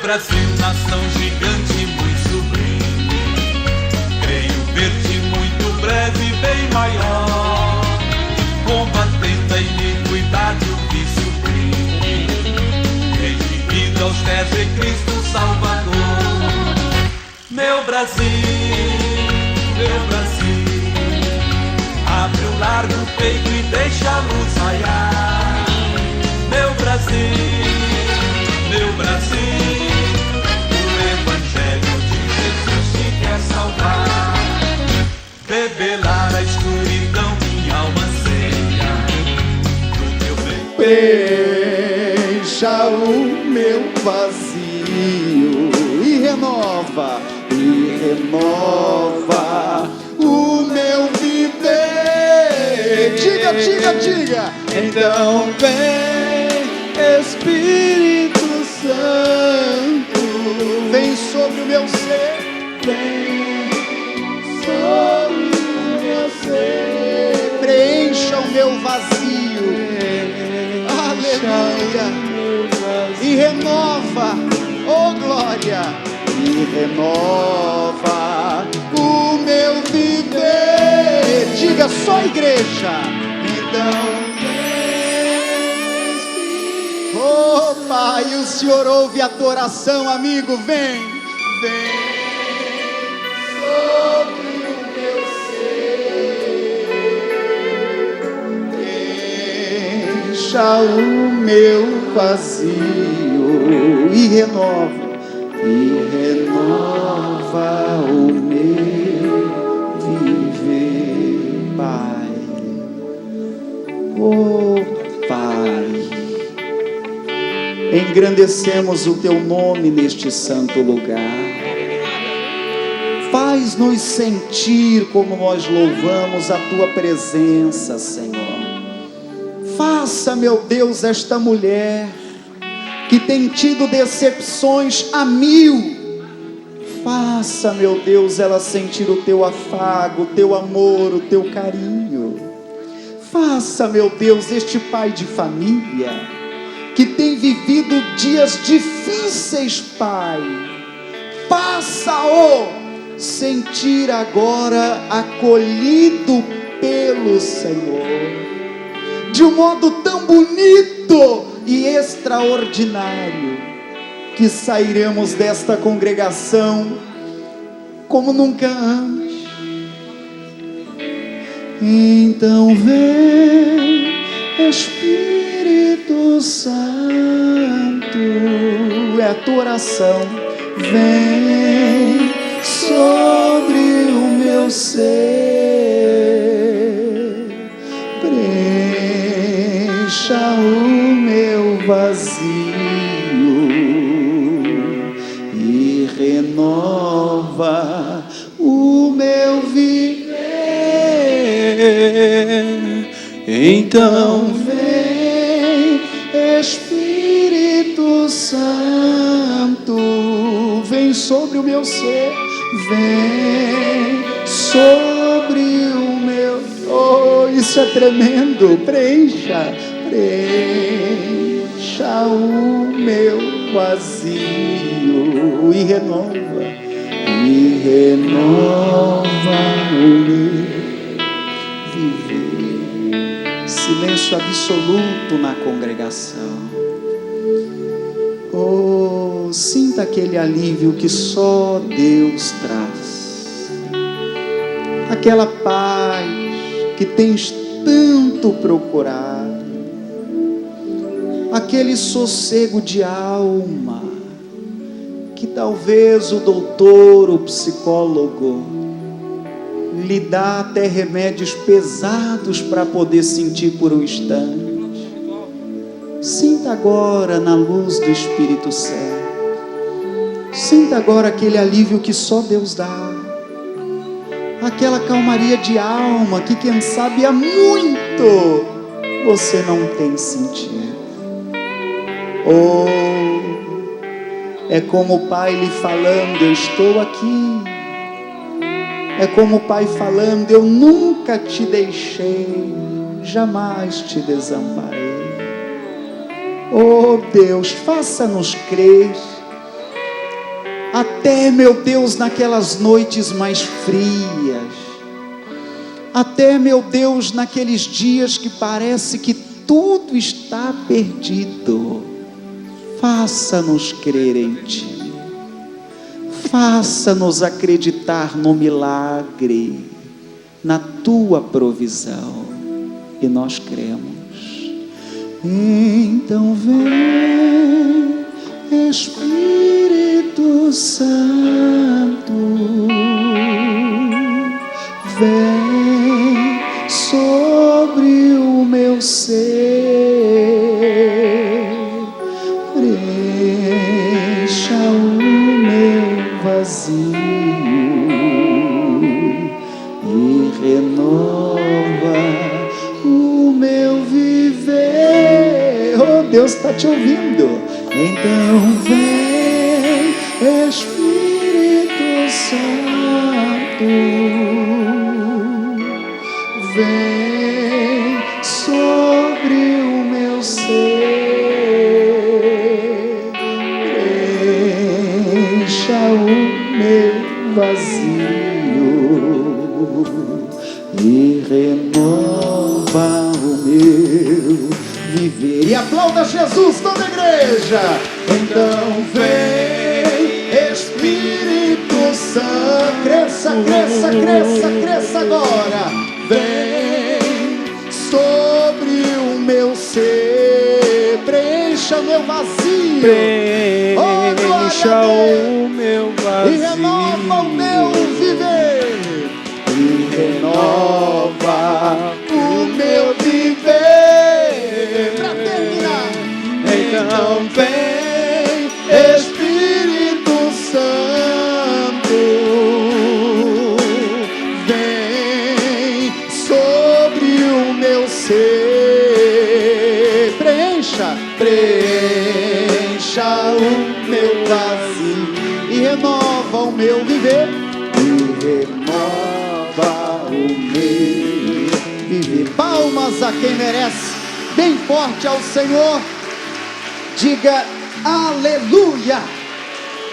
Brasil, nação gigante, muito sublime, creio ver-te muito breve, bem maior, combatendo a iniquidade, o vício crime, redimido aos pés de Cristo Salvador. Meu Brasil, abre o largo peito e deixa a luz raiar. Meu Brasil, o Evangelho de Jesus te quer salvar. Revelar a escuridão, minha alma anseia do teu bem. Deixa o meu vazio e renova o meu viver. Diga. Então vem, Espírito Santo, vem sobre o meu ser, vem sobre o meu ser, preencha o meu vazio, aleluia, e renova, oh glória, e renova o meu viver. Diga só, igreja. Então oh Pai, o Senhor ouve a tua oração, amigo. Vem sobre o meu ser, deixa o meu vazio e renova o meu viver, Pai. Oh Pai, engrandecemos o teu nome neste santo lugar. Faz-nos sentir como nós louvamos a tua presença, Senhor. Faça, meu Deus, esta mulher que tem tido decepções a mil, faça, meu Deus, ela sentir o teu afago, o teu amor, o teu carinho. Faça, meu Deus, este pai de família que tem vivido dias difíceis, Pai, faça-o sentir agora acolhido pelo Senhor, de um modo tão bonito e extraordinário, que sairemos desta congregação como nunca antes. Então vem, Espírito Santo, é a tua oração, vem sobre o meu ser, preencha o meu vazio e renova o meu viver. Então vem, Espírito Santo, vem sobre o meu ser, vem sobre o meu. Oh, isso é tremendo. Preencha o meu vazio e renova o meu viver. Silêncio absoluto na congregação. Oh, sinta aquele alívio que só Deus traz, aquela paz que tens tanto procurado, aquele sossego de alma que talvez o doutor, o psicólogo lhe dá até remédios pesados para poder sentir por um instante. Sinta agora na luz do Espírito Santo. Sinta agora aquele alívio que só Deus dá, aquela calmaria de alma que quem sabe há muito você não tem sentido. Oh, é como o Pai lhe falando, eu estou aqui. É como o Pai falando, eu nunca te deixei, jamais te desamparei. Oh Deus, faça-nos crer até, meu Deus, naquelas noites mais frias, até, meu Deus, naqueles dias que parece que tudo está perdido. Faça-nos crer em Ti, faça-nos acreditar no milagre, na Tua provisão, e nós cremos. Então vem, Espírito Santo, vem sobre o meu ser, preencha o meu vazio e renova o meu viver. Oh, Deus está te ouvindo. Então vem, Espírito Santo, vem sobre o meu ser, preencha o meu vazio e renova o meu viver. E aplauda Jesus, toda a igreja. Então vem, Espírito Santo, cresça, cresça, cresça, cresça agora. Vem sobre o meu ser, preencha o meu vazio, preencha o meu vazio e renova o meu viver, e renova o meu viver. Pra terminar, então vem, Espírito Santo, vem sobre o meu ser, preencha, preencha o meu vazio e renova o meu viver, e renova o meu viver. Palmas a quem merece, bem forte ao Senhor. Diga aleluia,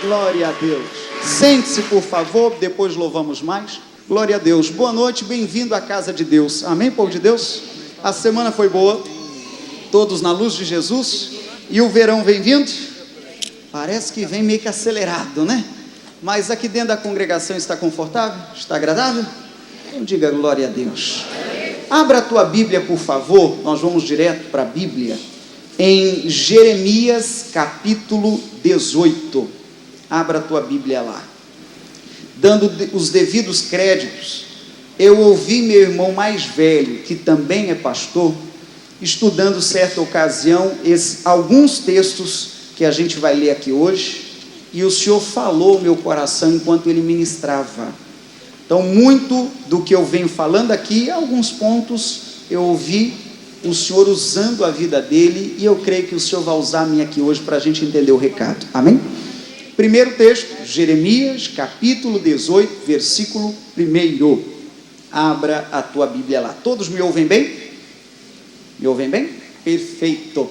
glória a Deus. Sente-se, por favor, depois louvamos mais. Glória a Deus. Boa noite, bem-vindo à casa de Deus. Amém, povo de Deus? A semana foi boa, todos na luz de Jesus. E o verão vem vindo? Parece que vem meio que acelerado, né? Mas aqui dentro da congregação está confortável? Está agradável? Então diga glória a Deus. Abra a tua Bíblia, por favor. Nós vamos direto para a Bíblia. Em Jeremias capítulo 18, abra a tua Bíblia lá. Dando os devidos créditos, eu ouvi meu irmão mais velho, que também é pastor, estudando certa ocasião alguns textos que a gente vai ler aqui hoje, e o Senhor falou ao meu coração enquanto ele ministrava. Então, muito do que eu venho falando aqui, alguns pontos eu ouvi o Senhor usando a vida dele, e eu creio que o Senhor vai usar a minha aqui hoje para a gente entender o recado. Amém? Primeiro texto, Jeremias, capítulo 18, versículo 1. Abra a tua Bíblia lá. Todos me ouvem bem? Me ouvem bem? Perfeito.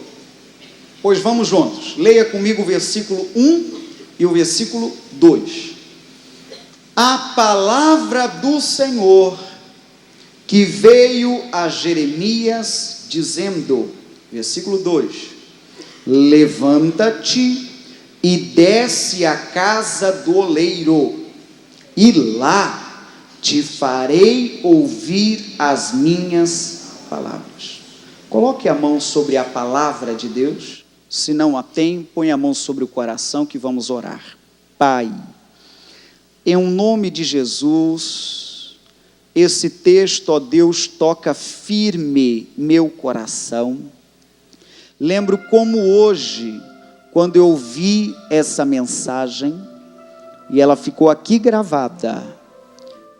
Pois vamos juntos. Leia comigo o versículo 1 e o versículo 2. A palavra do Senhor que veio a Jeremias dizendo, versículo 2: levanta-te e desce à casa do oleiro, e lá te farei ouvir as minhas palavras. Coloque a mão sobre a palavra de Deus. Se não a tem, põe a mão sobre o coração que vamos orar. Pai, em nome de Jesus, esse texto, ó Deus, toca firme meu coração. Lembro como hoje, quando eu ouvi essa mensagem, e ela ficou aqui gravada,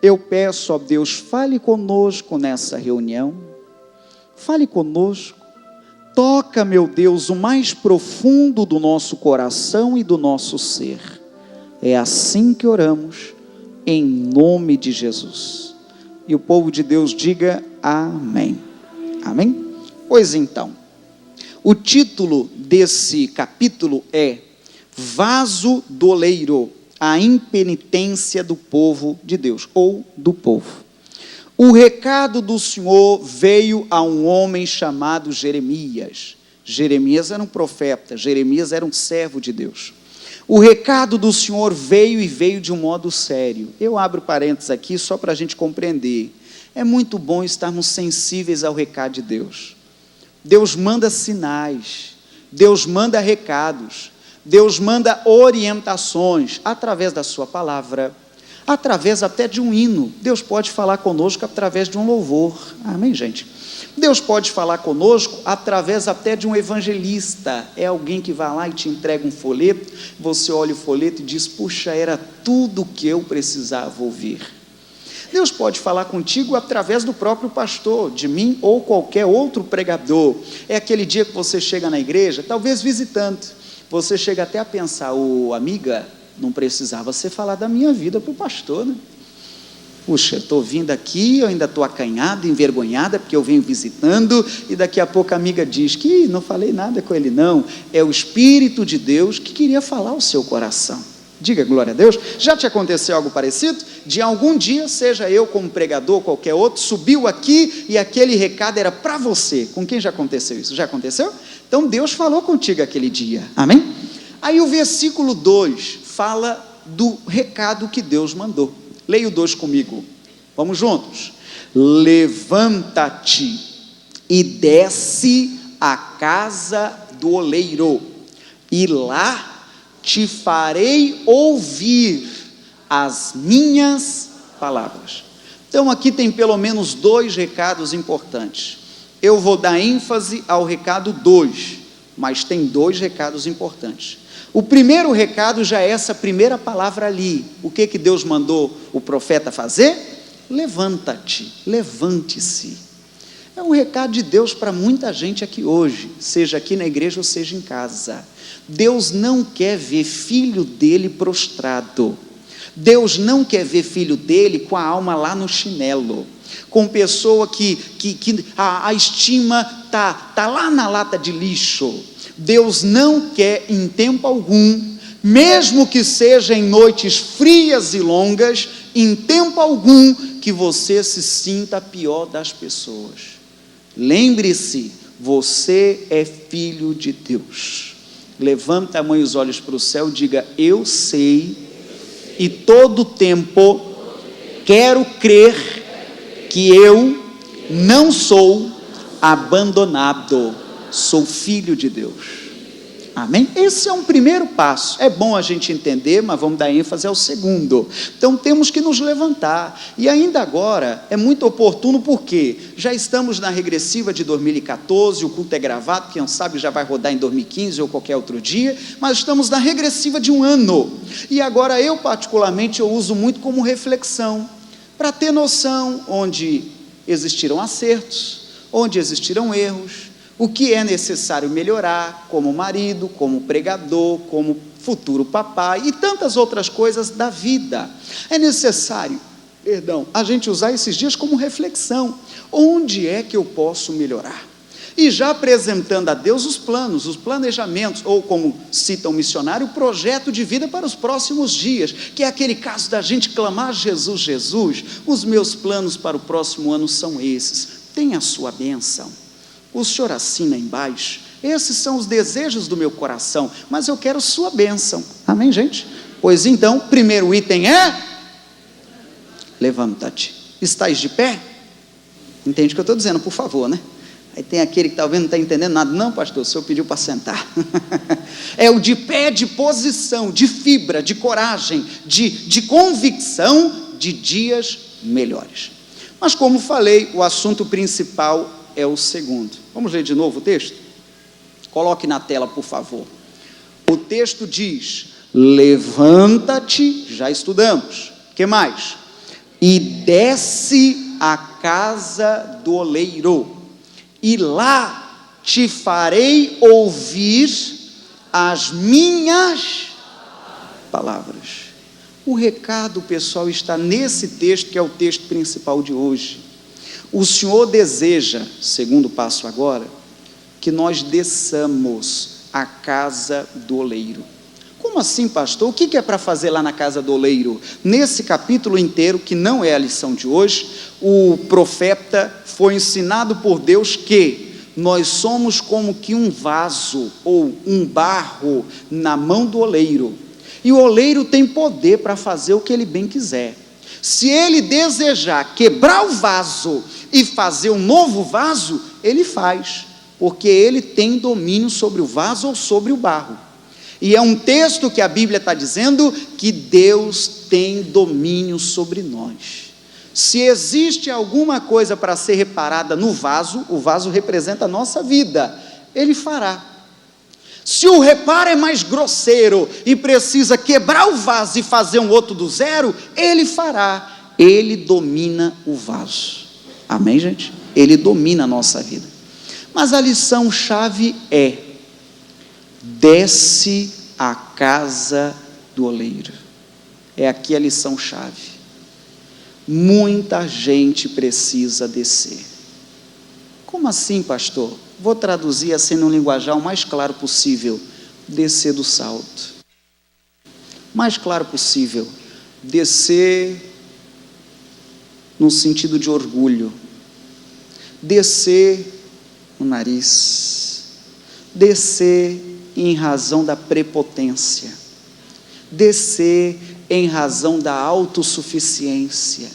eu peço, ó Deus, fale conosco nessa reunião, fale conosco, toca, meu Deus, o mais profundo do nosso coração e do nosso ser. É assim que oramos, em nome de Jesus. E o povo de Deus diga amém. Amém? Pois então, o título desse capítulo é Vaso do Oleiro. a impenitência do povo de Deus, ou do povo. O recado do Senhor veio a um homem chamado Jeremias. Jeremias era um profeta, Jeremias era um servo de Deus. O recado do Senhor veio e veio de um modo sério. Eu abro parênteses aqui só para a gente compreender. É muito bom estarmos sensíveis ao recado de Deus. Deus manda sinais, Deus manda recados, Deus manda orientações através da sua palavra, através até de um hino. Deus pode falar conosco através de um louvor. Amém, gente? Deus pode falar conosco através até de um evangelista. É alguém que vai lá e te entrega um folheto, você olha o folheto e diz: puxa, era tudo o que eu precisava ouvir. Deus pode falar contigo através do próprio pastor, de mim ou qualquer outro pregador. É aquele dia que você chega na igreja, talvez visitante, você chega até a pensar: ô amiga, não precisava você falar da minha vida para o pastor, né? Puxa, estou vindo aqui, eu ainda estou acanhada, envergonhada, porque eu venho visitando, e daqui a pouco a amiga diz que não falei nada com ele não, é o Espírito de Deus que queria falar ao seu coração. Diga glória a Deus. Já te aconteceu algo parecido? De algum dia, seja eu como pregador, qualquer outro, subiu aqui e aquele recado era para você. Com quem já aconteceu isso? Já aconteceu? Então Deus falou contigo aquele dia, amém? Aí o versículo 2 fala do recado que Deus mandou. Leia o 2 comigo, vamos juntos. Levanta-te e desce à casa do oleiro, e lá te farei ouvir as minhas palavras. Então aqui tem pelo menos 2 recados importantes. Eu vou dar ênfase ao recado 2, mas tem 2 recados importantes. O primeiro recado já é essa primeira palavra ali. O que Deus mandou o profeta fazer? Levanta-te, levante-se. É um recado de Deus para muita gente aqui hoje, seja aqui na igreja ou seja em casa. Deus não quer ver filho dele prostrado. Deus não quer ver filho dele com a alma lá no chinelo, com pessoa que a estima tá lá na lata de lixo. Deus não quer em tempo algum, mesmo que seja em noites frias e longas, em tempo algum, que você se sinta a pior das pessoas. Lembre-se, você é filho de Deus. Levanta a mão e os olhos para o céu e diga: eu sei, e todo tempo quero crer que eu não sou abandonado, sou filho de Deus. Amém? Esse é um primeiro passo. É bom a gente entender, mas vamos dar ênfase ao segundo. Então temos que nos levantar, e ainda agora é muito oportuno, porque já estamos na regressiva de 2014, o culto é gravado, quem sabe já vai rodar em 2015 ou qualquer outro dia, mas estamos na regressiva de um ano, e agora eu particularmente eu uso muito como reflexão, para ter noção onde existirão acertos, onde existirão erros, o que é necessário melhorar como marido, como pregador, como futuro papai e tantas outras coisas da vida. É necessário, a gente usar esses dias como reflexão. Onde é que eu posso melhorar? E já apresentando a Deus os planos, os planejamentos, ou como cita o missionário, o projeto de vida para os próximos dias, que é aquele caso da gente clamar: Jesus, Jesus, os meus planos para o próximo ano são esses. Tenha a sua bênção. O senhor assina embaixo, esses são os desejos do meu coração, mas eu quero sua bênção, amém, gente? Pois então, primeiro item é: levanta-te. Estás de pé? Entende o que eu estou dizendo, por favor, né? Aí tem aquele que talvez não está entendendo nada. Não, pastor, o senhor pediu para sentar. É o de pé, de posição, de fibra, de coragem, de convicção de dias melhores. Mas como falei, o assunto principal é o segundo. Vamos ler de novo o texto? Coloque na tela, por favor. O texto diz: levanta-te, já estudamos. O que mais? E desce à casa do oleiro, e lá te farei ouvir as minhas palavras. O recado, pessoal, está nesse texto, que é o texto principal de hoje. O Senhor deseja, segundo passo agora, que nós desçamos à casa do oleiro. Como assim, pastor? O que é para fazer lá na casa do oleiro? Nesse capítulo inteiro, que não é a lição de hoje, o profeta foi ensinado por Deus que nós somos como que um vaso ou um barro na mão do oleiro. E o oleiro tem poder para fazer o que ele bem quiser. Se ele desejar quebrar o vaso e fazer um novo vaso, ele faz, porque ele tem domínio sobre o vaso ou sobre o barro. E é um texto que a Bíblia está dizendo que Deus tem domínio sobre nós. Se existe alguma coisa para ser reparada no vaso, o vaso representa a nossa vida, ele fará. Se o reparo é mais grosseiro e precisa quebrar o vaso e fazer um outro do zero, ele fará. Ele domina o vaso. Amém, gente? Ele domina a nossa vida. Mas a lição-chave é: desce à casa do oleiro. É aqui a lição-chave. Muita gente precisa descer. Como assim, pastor? Vou traduzir assim no linguajar o mais claro possível: descer do salto. Mais claro possível, descer no sentido de orgulho, descer no nariz, descer em razão da prepotência, descer em razão da autossuficiência,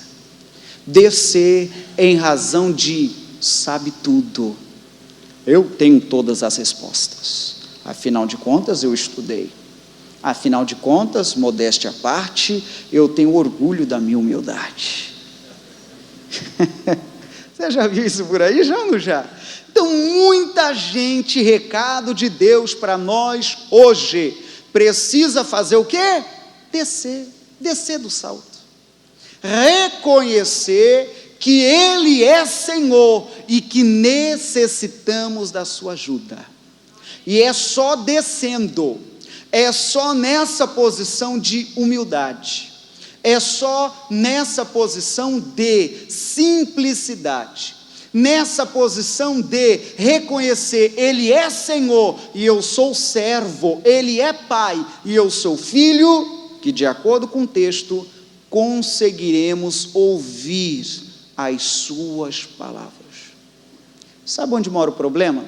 descer em razão de sabe tudo. Eu tenho todas as respostas, afinal de contas eu estudei, afinal de contas, modéstia à parte, eu tenho orgulho da minha humildade. Você já viu isso por aí? Já ou não já? Então, muita gente, recado de Deus para nós hoje, precisa fazer o quê? Descer do salto, reconhecer que Ele é Senhor e que necessitamos da sua ajuda, e é só descendo, é só nessa posição de humildade, é só nessa posição de simplicidade, nessa posição de reconhecer, Ele é Senhor e eu sou servo, Ele é Pai e eu sou filho, que de acordo com o texto, conseguiremos ouvir as suas palavras. Sabe onde mora o problema?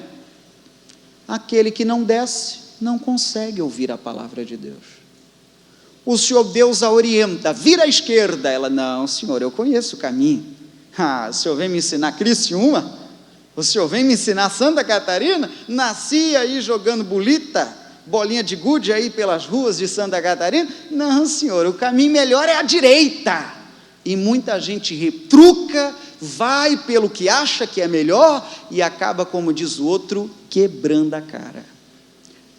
Aquele que não desce, não consegue ouvir a palavra de Deus. O Senhor Deus a orienta, vira à esquerda, ela, não Senhor, eu conheço o caminho. O Senhor vem me ensinar Criciúma? O Senhor vem me ensinar Santa Catarina? Nasci aí jogando bolita, bolinha de gude aí pelas ruas de Santa Catarina? Não, Senhor, o caminho melhor é a direita. E muita gente retruca, vai pelo que acha que é melhor e acaba, como diz o outro, quebrando a cara.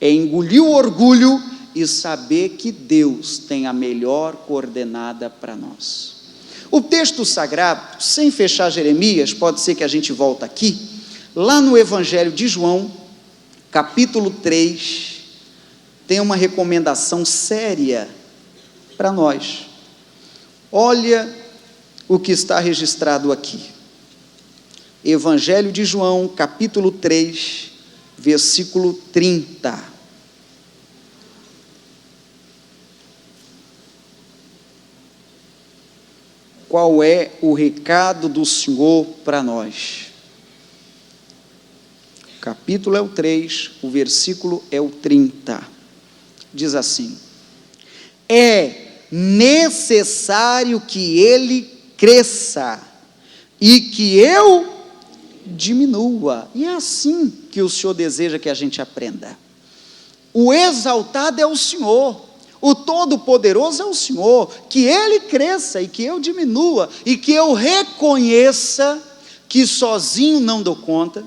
É engolir o orgulho e saber que Deus tem a melhor coordenada para nós. O texto sagrado, sem fechar Jeremias, pode ser que a gente volta aqui, lá no Evangelho de João, capítulo 3, tem uma recomendação séria para nós. Olha o que está registrado aqui. Evangelho de João, capítulo 3, versículo 30. Qual é o recado do Senhor para nós? O capítulo é o 3, o versículo é o 30. Diz assim: é necessário que ele cresça e que eu diminua. E é assim que o Senhor deseja que a gente aprenda. O exaltado é o Senhor, o Todo-Poderoso é o Senhor, que Ele cresça e que eu diminua, e que eu reconheça que sozinho não dou conta,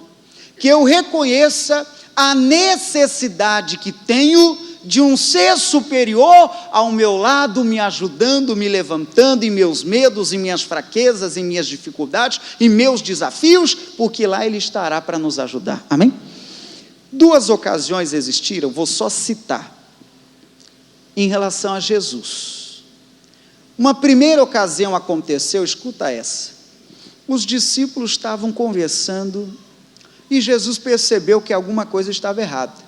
que eu reconheça a necessidade que tenho de um ser superior ao meu lado, me ajudando, me levantando em meus medos, em minhas fraquezas, em minhas dificuldades, em meus desafios, porque lá Ele estará para nos ajudar. Amém? 2 ocasiões existiram, vou só citar, em relação a Jesus. Uma primeira ocasião aconteceu, escuta essa, os discípulos estavam conversando, e Jesus percebeu que alguma coisa estava errada,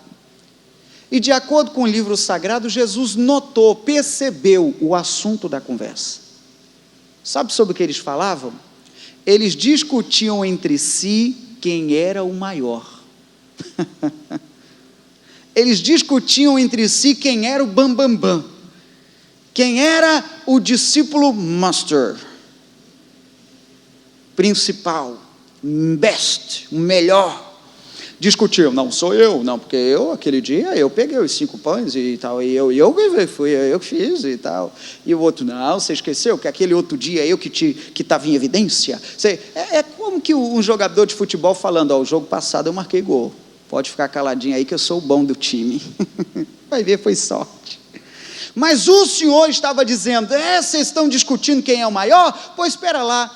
E de acordo com o livro sagrado, Jesus notou, percebeu o assunto da conversa. Sabe sobre o que eles falavam? Eles discutiam entre si quem era o maior. Eles discutiam entre si quem era o bambambam, quem era o discípulo master, principal, best, o melhor. Discutiam, não sou eu, não, porque eu, aquele dia, eu peguei os 5 pães e tal, e fui eu que fiz e tal, e o outro, não, você esqueceu que aquele outro dia eu que estava em evidência. É como que um jogador de futebol falando, o jogo passado eu marquei gol, pode ficar caladinho aí que eu sou o bom do time. Vai ver, foi sorte. Mas o Senhor estava dizendo, vocês estão discutindo quem é o maior? Pois espera lá,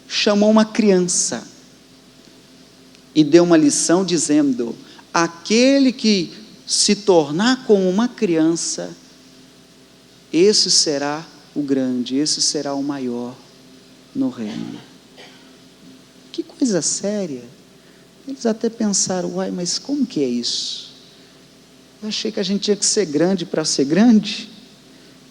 chamou uma criança, e deu uma lição dizendo, aquele que se tornar como uma criança, esse será o grande, esse será o maior no reino. Que coisa séria. Eles até pensaram, uai, mas como que é isso? Eu achei que a gente tinha que ser grande para ser grande,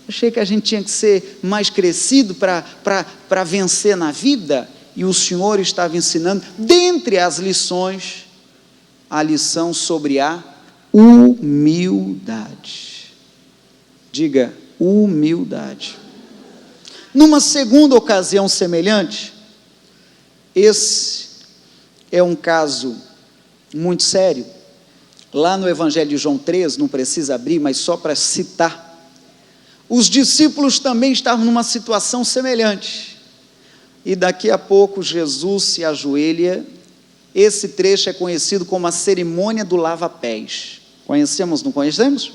eu achei que a gente tinha que ser mais crescido para vencer na vida. E o Senhor estava ensinando, dentre as lições, a lição sobre a humildade. Diga, humildade. Numa segunda ocasião semelhante, esse é um caso muito sério, lá no Evangelho de João 3, não precisa abrir, mas só para citar, os discípulos também estavam numa situação semelhante, e daqui a pouco Jesus se ajoelha. Esse trecho é conhecido como a cerimônia do lava-pés. Conhecemos, não conhecemos?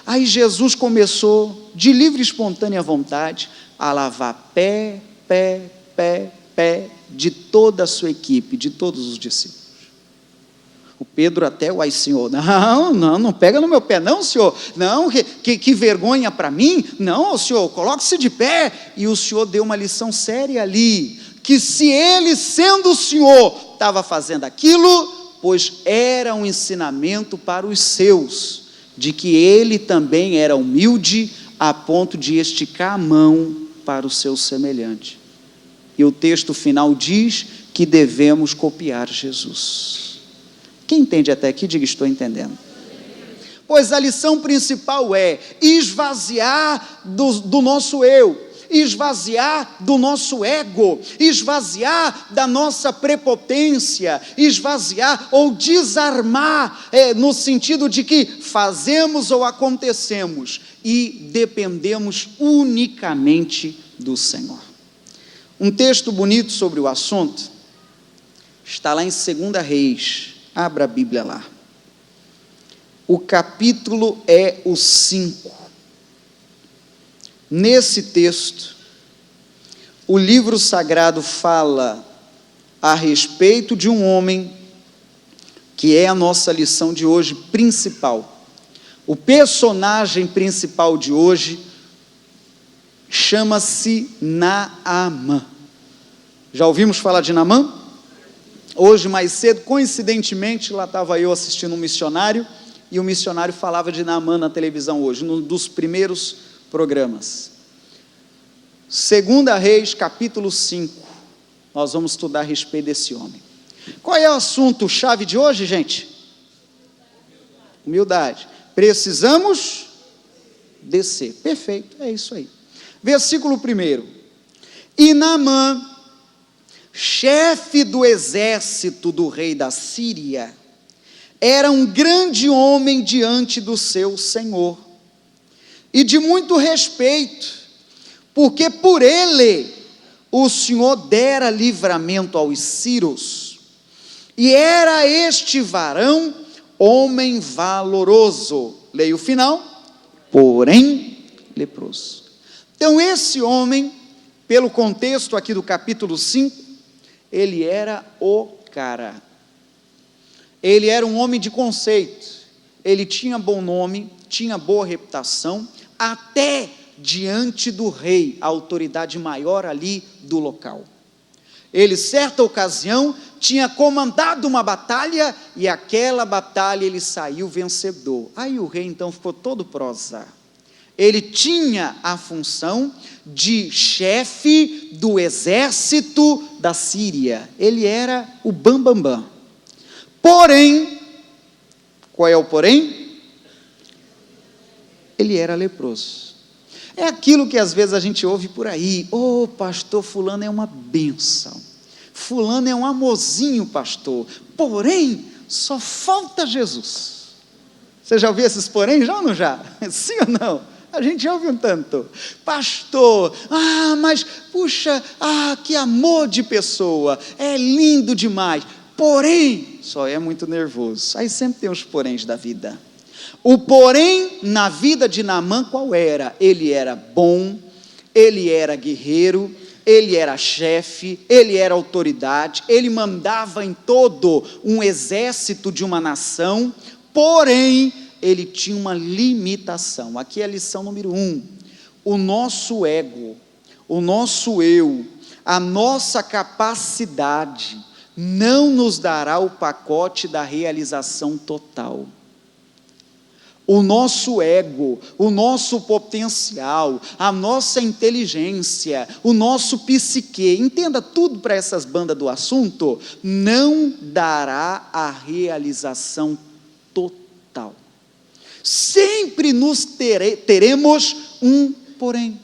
Aí Jesus começou, de livre e espontânea vontade, a lavar pé de toda a sua equipe, de todos os discípulos. O Pedro até, uai, Senhor, não pega no meu pé, não, Senhor, não, que vergonha para mim, não, Senhor, coloque-se de pé. E o Senhor deu uma lição séria ali, que se ele, sendo o Senhor, estava fazendo aquilo, pois era um ensinamento para os seus, de que ele também era humilde, a ponto de esticar a mão para o seu semelhante. E o texto final diz que devemos copiar Jesus. Quem entende até aqui, diga, estou entendendo. Pois a lição principal é esvaziar do nosso eu, esvaziar do nosso ego, esvaziar da nossa prepotência, esvaziar ou desarmar, no sentido de que fazemos ou acontecemos e dependemos unicamente do Senhor. Um texto bonito sobre o assunto está lá em 2 Reis. Abra a Bíblia lá. O capítulo é o 5. Nesse texto, o livro sagrado fala a respeito de um homem que é a nossa lição de hoje principal. O personagem principal de hoje chama-se Naamã. Já ouvimos falar de Naamã? Hoje, mais cedo, coincidentemente, lá estava eu assistindo um missionário, e o missionário falava de Naamã na televisão hoje, num dos primeiros programas. 2 Reis, capítulo 5, nós vamos estudar a respeito desse homem. Qual é o assunto-chave de hoje, gente? Humildade. Precisamos descer. Perfeito, é isso aí. Versículo 1. E Naamã, chefe do exército do rei da Síria, era um grande homem diante do seu senhor, e de muito respeito, porque por ele o Senhor dera livramento aos sírios, e era este varão homem valoroso. Leia o final, porém leproso. Então esse homem, pelo contexto aqui do capítulo 5, ele era o cara. Ele era um homem de conceito. Ele tinha bom nome, tinha boa reputação, até diante do rei, a autoridade maior ali do local. Ele, certa ocasião, tinha comandado uma batalha, e aquela batalha ele saiu vencedor. Aí o rei então ficou todo prosa. Ele tinha a função de chefe do exército da Síria. Ele era o bambambam. Porém, qual é o porém? Ele era leproso. É aquilo que às vezes a gente ouve por aí: ô pastor, fulano é uma bênção, fulano é um amorzinho, pastor, porém, só falta Jesus. Você já ouviu esses porém, já ou não já? Sim ou não? A gente já ouviu um tanto. Pastor, mas puxa, que amor de pessoa, é lindo demais, porém, só é muito nervoso. Aí sempre tem os poréns da vida. O porém na vida de Naamã qual era? Ele era bom, ele era guerreiro, ele era chefe, ele era autoridade, ele mandava em todo um exército de uma nação, porém, ele tinha uma limitação. Aqui é a lição número 1. O nosso ego, o nosso eu, a nossa capacidade, não nos dará o pacote da realização total. O nosso ego, o nosso potencial, a nossa inteligência, o nosso psique, entenda tudo para essas bandas do assunto, não dará a realização total. Sempre nos teremos um porém.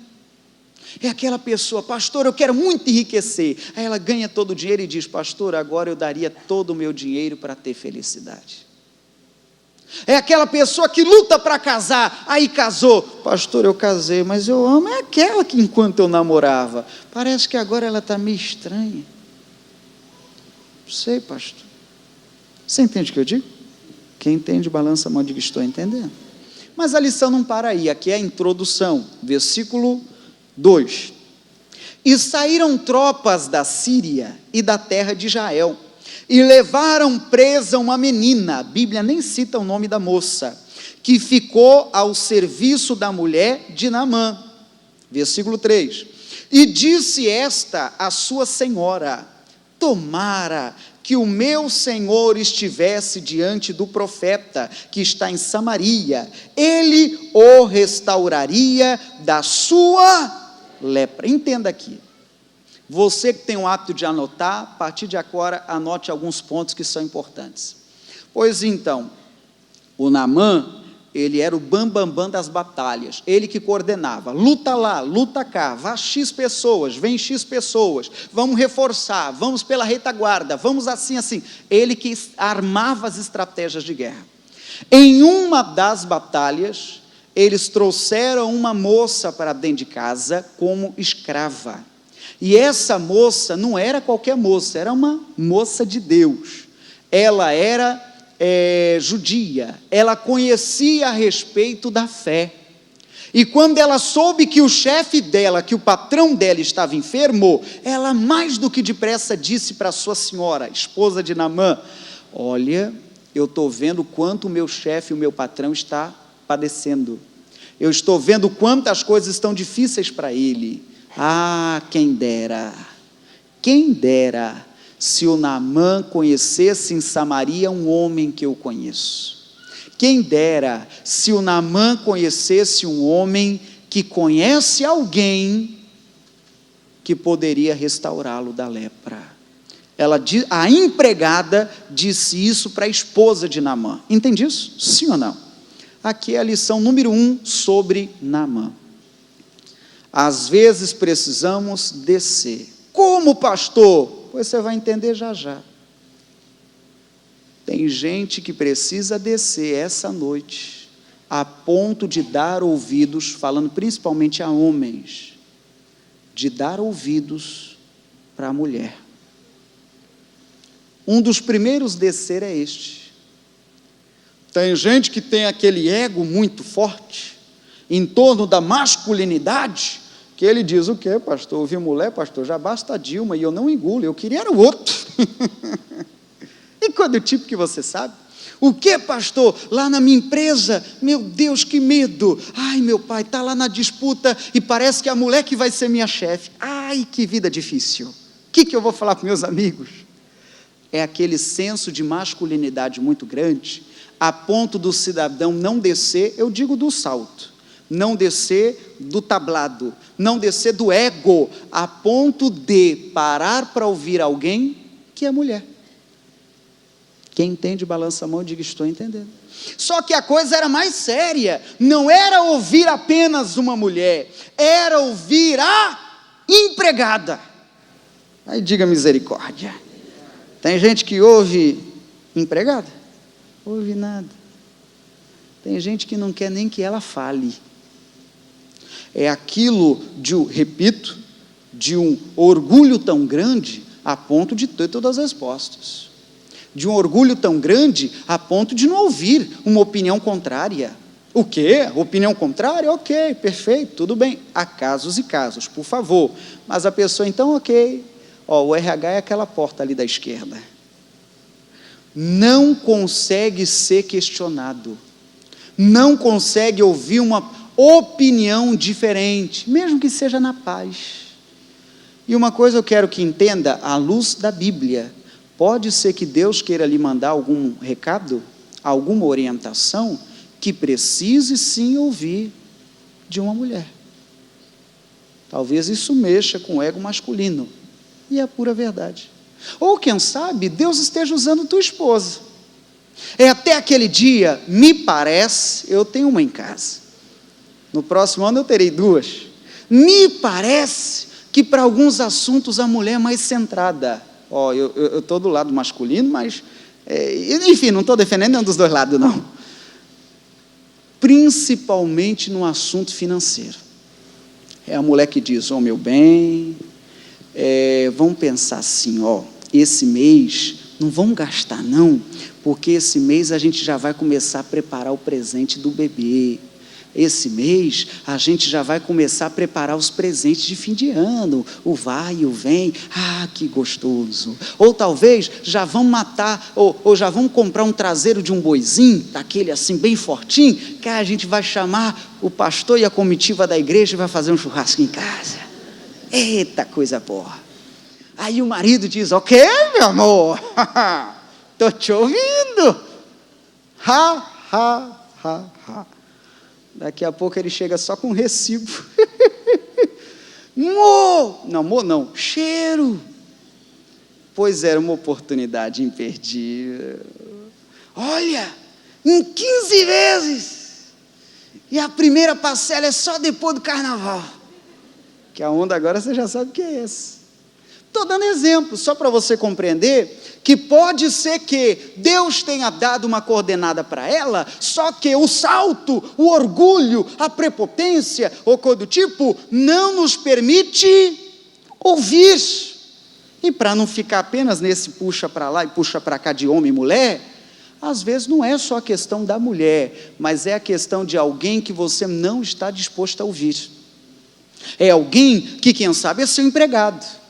É aquela pessoa: pastor, eu quero muito enriquecer. Aí ela ganha todo o dinheiro e diz: pastor, agora eu daria todo o meu dinheiro para ter felicidade. É aquela pessoa que luta para casar, aí casou: pastor, eu casei, mas eu amo é aquela que enquanto eu namorava, parece que agora ela está meio estranha. Não sei, pastor. Você entende o que eu digo? Quem entende, balança a mão e diga: estou entendendo. Mas a lição não para aí, aqui é a introdução, versículo 2. E saíram tropas da Síria e da terra de Israel, e levaram presa uma menina, a Bíblia nem cita o nome da moça, que ficou ao serviço da mulher de Naamã. Versículo 3. E disse esta a sua senhora: tomara que o meu senhor estivesse diante do profeta que está em Samaria, ele o restauraria da sua lepra. Entenda aqui. Você que tem o hábito de anotar, a partir de agora, anote alguns pontos que são importantes. Pois então, o Naamã, ele era o bambambam das batalhas, ele que coordenava: luta lá, luta cá, vá X pessoas, vem X pessoas, vamos reforçar, vamos pela retaguarda, vamos assim, assim. Ele que armava as estratégias de guerra. Em uma das batalhas, eles trouxeram uma moça para dentro de casa como escrava. E essa moça não era qualquer moça, era uma moça de Deus. Ela era judia, ela conhecia a respeito da fé. E quando ela soube que o chefe dela, que o patrão dela estava enfermo, ela mais do que depressa disse para sua senhora, esposa de Naamã: olha, eu estou vendo quanto o meu chefe, o meu patrão está padecendo. Eu estou vendo quantas coisas estão difíceis para ele. Quem dera se o Naamã conhecesse em Samaria um homem que eu conheço. Quem dera se o Naamã conhecesse um homem que conhece alguém que poderia restaurá-lo da lepra. A empregada disse isso para a esposa de Naamã. Entende isso? Sim ou não? Aqui é a lição número 1 sobre Naamã. Às vezes precisamos descer. Como, pastor? Pois você vai entender já já. Tem gente que precisa descer essa noite, a ponto de dar ouvidos, falando principalmente a homens, de dar ouvidos para a mulher. Um dos primeiros descer é este. Tem gente que tem aquele ego muito forte, em torno da masculinidade, que ele diz: o quê, pastor? Ouvi mulher, pastor, já basta a Dilma, e eu não engulo, eu queria era o outro. E quando o tipo que você sabe? O quê, pastor? Lá na minha empresa, meu Deus, que medo. Ai, meu pai, está lá na disputa, e parece que é a mulher que vai ser minha chefe. Ai, que vida difícil. que eu vou falar para meus amigos? É aquele senso de masculinidade muito grande, a ponto do cidadão não descer, eu digo do salto, não descer do tablado, não descer do ego, a ponto de parar para ouvir alguém que é mulher. Quem entende, balança a mão e diga: estou entendendo. Só que a coisa era mais séria, não era ouvir apenas uma mulher, era ouvir a empregada. Aí diga misericórdia. Tem gente que ouve empregada, ouve nada. Tem gente que não quer nem que ela fale. É aquilo repito, de um orgulho tão grande a ponto de ter todas as respostas. De um orgulho tão grande a ponto de não ouvir uma opinião contrária. O quê? Opinião contrária? Ok, perfeito, tudo bem. Há casos e casos, por favor. Mas a pessoa, então, ok. O RH é aquela porta ali da esquerda. Não consegue ser questionado. Não consegue ouvir uma opinião diferente, mesmo que seja na paz. E uma coisa eu quero que entenda, à luz da Bíblia, pode ser que Deus queira lhe mandar algum recado, alguma orientação, que precise sim ouvir de uma mulher. Talvez isso mexa com o ego masculino, e é a pura verdade. Ou quem sabe, Deus esteja usando tua esposa. Até aquele dia, me parece, eu tenho uma em casa. No próximo ano eu terei 2. Me parece que para alguns assuntos a mulher é mais centrada. Eu estou do lado masculino, mas, enfim, não estou defendendo nenhum dos dois lados, não. Principalmente no assunto financeiro. É a mulher que diz: meu bem, vamos pensar assim, esse mês, não vamos gastar não, porque esse mês a gente já vai começar a preparar o presente do bebê. Esse mês, a gente já vai começar a preparar os presentes de fim de ano, o vai e o vem, que gostoso. Ou talvez, já vamos matar, ou já vamos comprar um traseiro de um boizinho, daquele assim, bem fortinho, que a gente vai chamar o pastor e a comitiva da igreja e vai fazer um churrasco em casa. Eita, coisa boa. Aí o marido diz: ok, meu amor, estou te ouvindo. Daqui a pouco ele chega só com um recibo. Não, cheiro. Pois era uma oportunidade imperdível. Olha, em 15 vezes. E a primeira parcela é só depois do carnaval. Que a onda agora você já sabe o que é essa. Estou dando exemplo, só para você compreender que pode ser que Deus tenha dado uma coordenada para ela, só que o salto, o orgulho, a prepotência, ou coisa do tipo, não nos permite ouvir. E para não ficar apenas nesse puxa para lá e puxa para cá de homem e mulher, às vezes não é só a questão da mulher, mas é a questão de alguém que você não está disposto a ouvir. É alguém que, quem sabe, é seu empregado.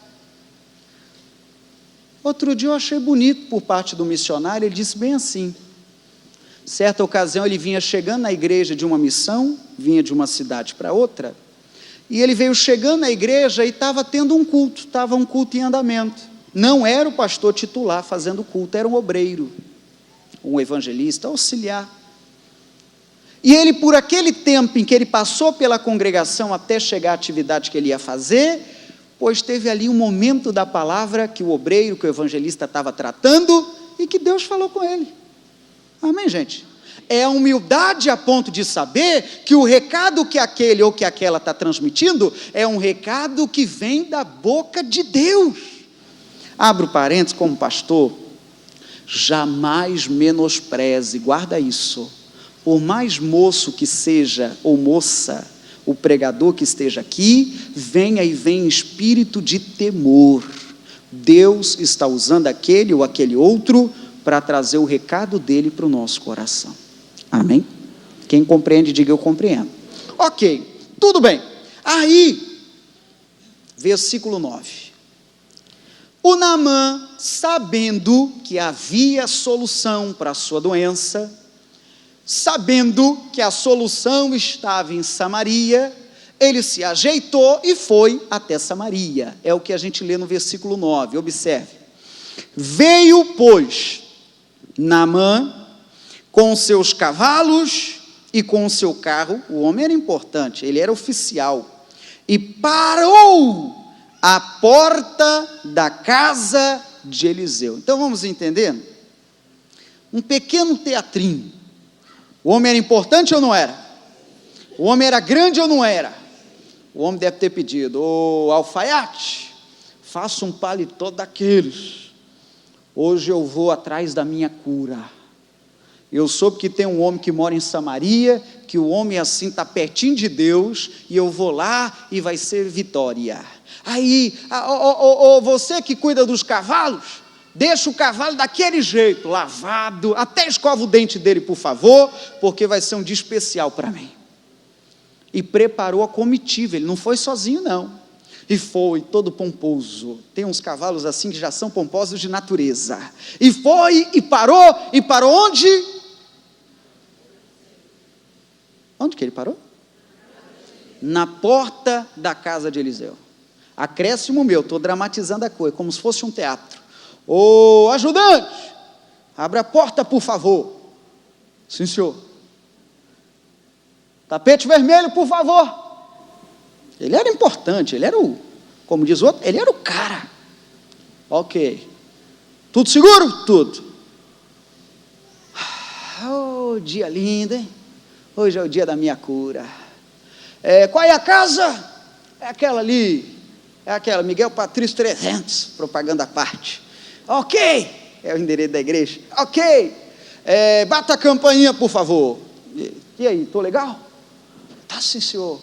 Outro dia eu achei bonito por parte do missionário, ele disse bem assim, certa ocasião ele vinha chegando na igreja de uma missão, vinha de uma cidade para outra, e ele veio chegando na igreja e estava tendo um culto, estava um culto em andamento, não era o pastor titular fazendo culto, era um obreiro, um evangelista, auxiliar, e ele por aquele tempo em que ele passou pela congregação até chegar à atividade que ele ia fazer, pois teve ali um momento da palavra que o obreiro, que o evangelista estava tratando, e que Deus falou com ele. Amém, gente? É a humildade a ponto de saber que o recado que aquele ou que aquela está transmitindo, é um recado que vem da boca de Deus. Abro parênteses, como pastor, jamais menospreze, guarda isso, por mais moço que seja, ou moça, o pregador que esteja aqui, venha e vem em espírito de temor. Deus está usando aquele ou aquele outro para trazer o recado dele para o nosso coração. Amém? Quem compreende, diga eu compreendo. Ok, tudo bem. Aí, versículo 9. O Naamã, sabendo que havia solução para a sua doença, sabendo que a solução estava em Samaria, Ele se ajeitou e foi até Samaria. É o que a gente lê no versículo 9, observe. Veio, pois, Naamã com seus cavalos e com o seu carro. O homem era importante, ele era oficial. E parou à porta da casa de Eliseu. Então vamos entendendo? Um pequeno teatrinho. O homem era importante ou não era? O homem era grande ou não era? O homem deve ter pedido: ô alfaiate, faça um paletó daqueles. Hoje eu vou atrás da minha cura. Eu soube que tem um homem que mora em Samaria, que o homem assim está pertinho de Deus, e eu vou lá e vai ser vitória. Aí, você que cuida dos cavalos, deixa o cavalo daquele jeito, lavado, até escova o dente dele, por favor, porque vai ser um dia especial para mim. E preparou a comitiva, ele não foi sozinho não, e foi todo pomposo. Tem uns cavalos assim que já são pomposos de natureza, e foi, e parou onde? Onde que ele parou? Na porta da casa de Eliseu. Acréscimo meu, estou dramatizando a coisa, como se fosse um teatro. Ô ajudante, abre a porta, por favor. Sim, senhor. Tapete vermelho, por favor. Ele era importante, ele era como diz o outro, ele era o cara. Ok. Tudo seguro? Tudo. Oh, dia lindo, hein? Hoje é o dia da minha cura. Qual é a casa? É aquela ali. É aquela, Miguel Patrício 300, propaganda à parte. Ok. É o endereço da igreja. Ok. Bata a campainha, por favor. E aí, estou legal? Tá, sim, senhor.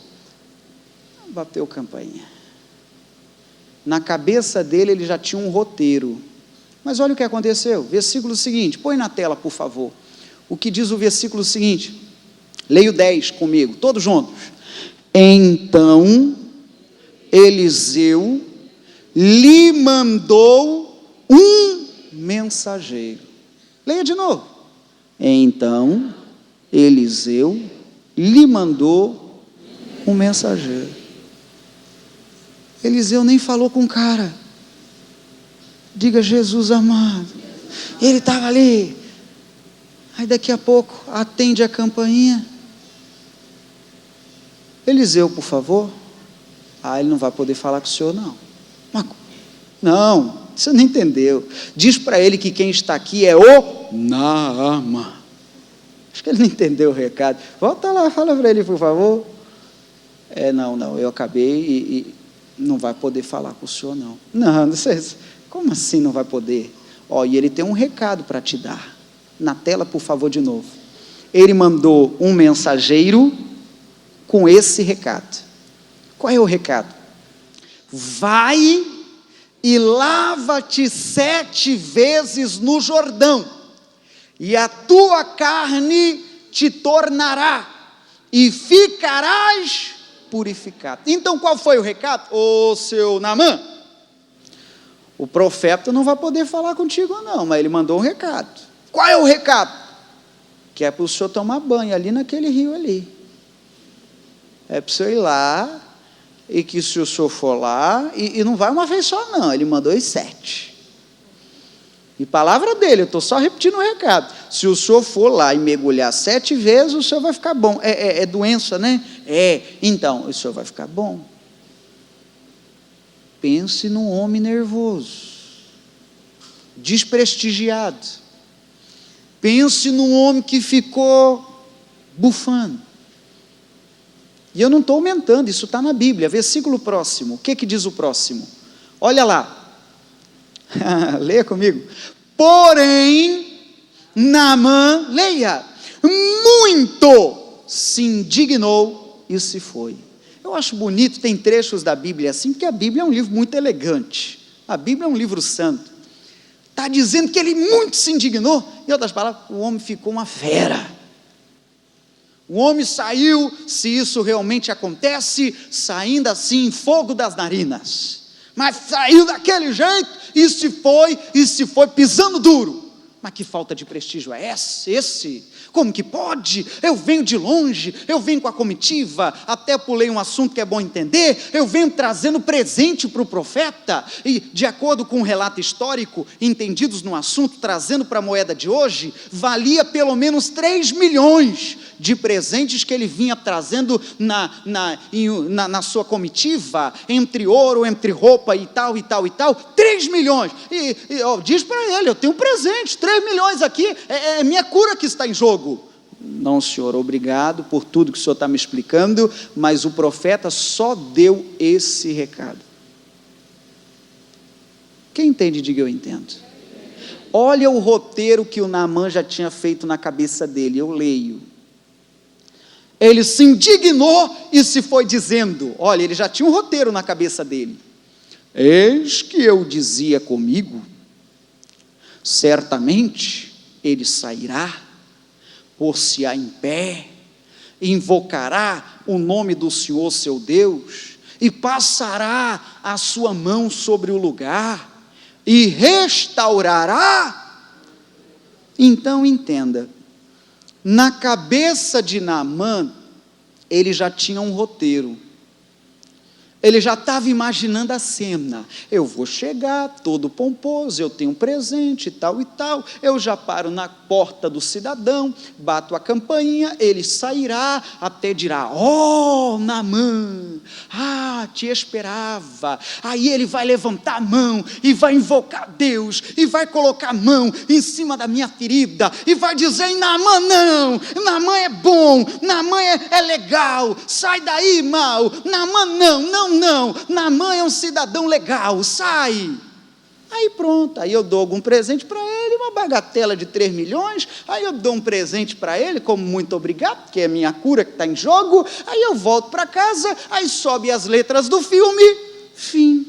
Bateu campainha. Na cabeça dele, ele já tinha um roteiro. Mas olha o que aconteceu. Versículo seguinte, põe na tela, por favor. O que diz o versículo seguinte? Leia o 10 comigo, todos juntos. Então, Eliseu lhe mandou um mensageiro. Leia de novo. Então, Eliseu lhe mandou um mensageiro. Eliseu nem falou com o cara. Diga: Jesus amado. Ele estava ali. Aí daqui a pouco atende a campainha. Eliseu, por favor. Ele não vai poder falar com o senhor não. Não, você não entendeu. Diz para ele que quem está aqui é o Naamã. Acho que ele não entendeu o recado. Volta lá, fala para ele, por favor. Não, eu acabei e não vai poder falar com o senhor não. Não, como assim não vai poder? E ele tem um recado para te dar. Na tela, por favor, de novo. Ele mandou um mensageiro com esse recado. Qual é o recado? Vai e lava-te 7 vezes no Jordão, e a tua carne te tornará, e ficarás purificado. Então qual foi o recado? Ô seu Naamã, o profeta não vai poder falar contigo não, mas ele mandou um recado. Qual é o recado? Que é para o senhor tomar banho ali naquele rio ali. É para o senhor ir lá, e que se o senhor for lá, e não vai uma vez só não, ele mandou 7. E palavra dele, eu estou só repetindo o recado. Se o senhor for lá e mergulhar 7 vezes, o senhor vai ficar bom. É doença, né? Então, o senhor vai ficar bom. Pense num homem nervoso, desprestigiado. Pense num homem que ficou bufando. E eu não estou aumentando, isso está na Bíblia. Versículo próximo, o que diz o próximo? Olha lá. Leia comigo. Porém, Naamã, leia, muito se indignou e se foi. Eu acho bonito, tem trechos da Bíblia assim, porque a Bíblia é um livro muito elegante. A Bíblia é um livro santo. Está dizendo que ele muito se indignou. Em outras palavras, o homem ficou uma fera. O homem saiu, se isso realmente acontece, saindo assim em fogo das narinas. Mas saiu daquele jeito e se foi pisando duro. Mas que falta de prestígio é esse? Como que pode? Eu venho de longe, eu venho com a comitiva, até pulei um assunto que é bom entender, eu venho trazendo presente para o profeta, e de acordo com um relato histórico, entendidos no assunto, trazendo para a moeda de hoje, valia pelo menos 3 milhões de presentes que ele vinha trazendo na sua comitiva, entre ouro, entre roupa e tal, 3 milhões, diz para ele, eu tenho um presente, 3 milhões aqui, é minha cura que está em jogo. Não, senhor, obrigado por tudo que o senhor está me explicando, mas o profeta só deu esse recado. Quem entende, diga eu entendo. Olha o roteiro que o Naamã já tinha feito na cabeça dele, eu leio. Ele se indignou e se foi dizendo, olha, ele já tinha um roteiro na cabeça dele. Eis que eu dizia comigo, certamente ele sairá, pôr-se-á em pé, invocará o nome do Senhor seu Deus, e passará a sua mão sobre o lugar, e restaurará. Então entenda, na cabeça de Naamã, ele já tinha um roteiro, ele já estava imaginando a cena, eu vou chegar todo pomposo, eu tenho um presente e tal, eu já paro na porta do cidadão, bato a campainha, ele sairá, até dirá, Naamã, te esperava, aí ele vai levantar a mão, e vai invocar Deus, e vai colocar a mão em cima da minha ferida, e vai dizer, Naamã não, Naamã é bom, Naamã é legal, sai daí mal, Naamã não, Naamã é um cidadão legal, sai. Aí pronto, aí eu dou algum presente para ele, uma bagatela de 3 milhões, aí eu dou um presente para ele, como muito obrigado, porque é minha cura que está em jogo, aí eu volto para casa, aí sobe as letras do filme, fim.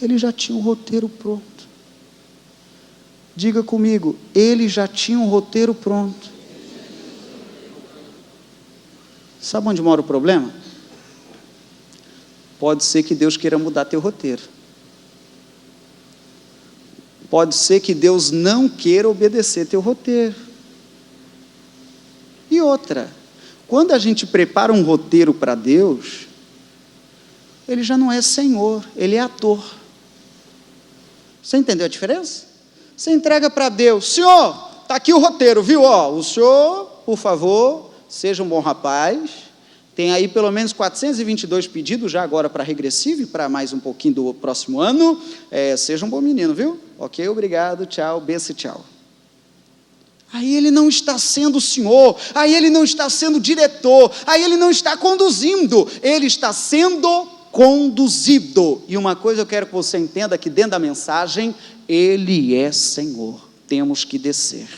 Ele já tinha um roteiro pronto. Diga comigo, ele já tinha um roteiro pronto. Sabe onde mora o problema? Pode ser que Deus queira mudar teu roteiro. Pode ser que Deus não queira obedecer teu roteiro. E outra, quando a gente prepara um roteiro para Deus, ele já não é senhor, ele é ator. Você entendeu a diferença? Você entrega para Deus, Senhor, está aqui o roteiro, viu? O senhor, por favor, seja um bom rapaz. Tem aí pelo menos 422 pedidos já agora para regressivo e para mais um pouquinho do próximo ano. Seja um bom menino, viu? Ok, obrigado, tchau, benção, tchau. Aí ele não está sendo o senhor, aí ele não está sendo o diretor, aí ele não está conduzindo, ele está sendo conduzido. E uma coisa eu quero que você entenda aqui dentro da mensagem, ele é Senhor, temos que descer.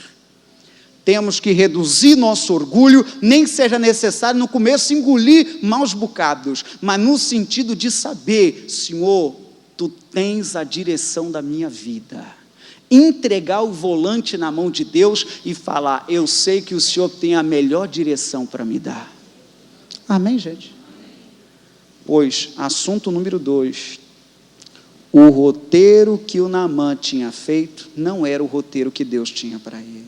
Temos que reduzir nosso orgulho, nem seja necessário no começo engolir maus bocados, mas no sentido de saber, Senhor, Tu tens a direção da minha vida. Entregar o volante na mão de Deus e falar, eu sei que o Senhor tem a melhor direção para me dar. Amém, gente? Pois, assunto número 2, o roteiro que o Naamã tinha feito, não era o roteiro que Deus tinha para ele.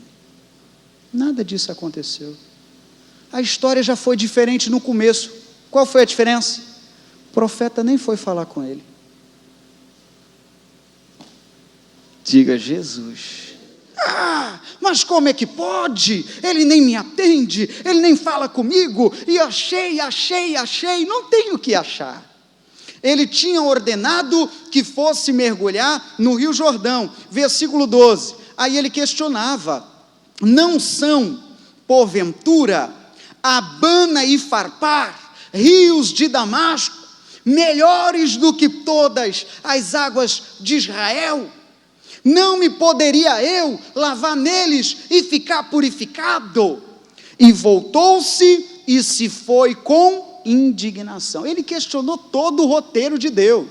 Nada disso aconteceu. A história já foi diferente no começo. Qual foi a diferença? O profeta nem foi falar com ele. Diga Jesus. Mas como é que pode? Ele nem me atende, ele nem fala comigo, e achei, não tenho o que achar. Ele tinha ordenado que fosse mergulhar no Rio Jordão, versículo 12, aí ele questionava, não são, porventura, Abana e Farpar, rios de Damasco, melhores do que todas as águas de Israel? Não me poderia eu lavar neles e ficar purificado? E voltou-se e se foi com indignação. Ele questionou todo o roteiro de Deus.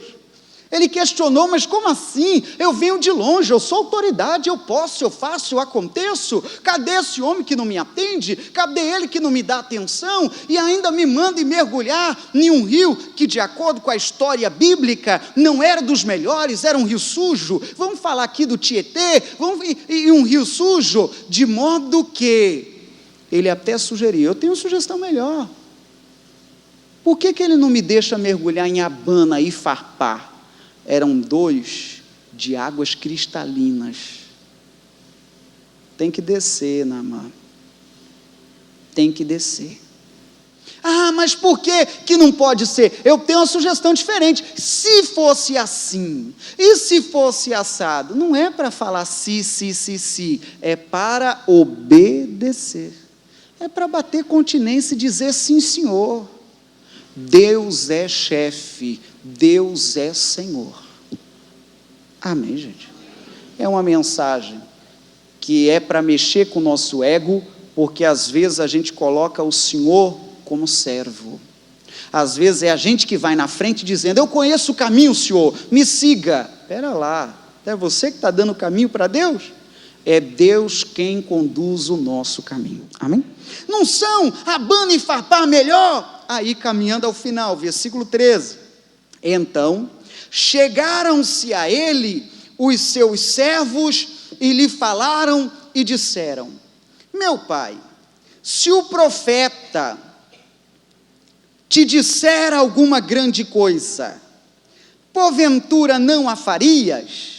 Ele questionou, mas como assim? Eu venho de longe, eu sou autoridade, eu posso, eu faço, eu aconteço. Cadê esse homem que não me atende? Cadê ele que não me dá atenção? E ainda me manda ir mergulhar em um rio que, de acordo com a história bíblica, não era dos melhores, era um rio sujo. Vamos falar aqui do Tietê, e um rio sujo, de modo que ele até sugeriu, eu tenho uma sugestão melhor. Por que ele não me deixa mergulhar em Abana e Farpar? Eram 2 de águas cristalinas. Tem que descer, Naamã. Tem que descer. Ah, mas por que não pode ser? Eu tenho uma sugestão diferente. Se fosse assim, e se fosse assado? Não é para falar se, é para obedecer. É para bater continência e dizer sim, senhor. Deus é chefe, Deus é Senhor. Amém, gente? É uma mensagem que é para mexer com o nosso ego, porque às vezes a gente coloca o Senhor como servo. Às vezes é a gente que vai na frente dizendo, eu conheço o caminho, Senhor, me siga. Espera lá, é você que está dando o caminho para Deus? É Deus quem conduz o nosso caminho. Amém? Não são Abana e Farpar melhor? Aí, caminhando ao final, versículo 13. Então, chegaram-se a ele os seus servos e lhe falaram e disseram, meu pai, se o profeta te disser alguma grande coisa, porventura não a farias?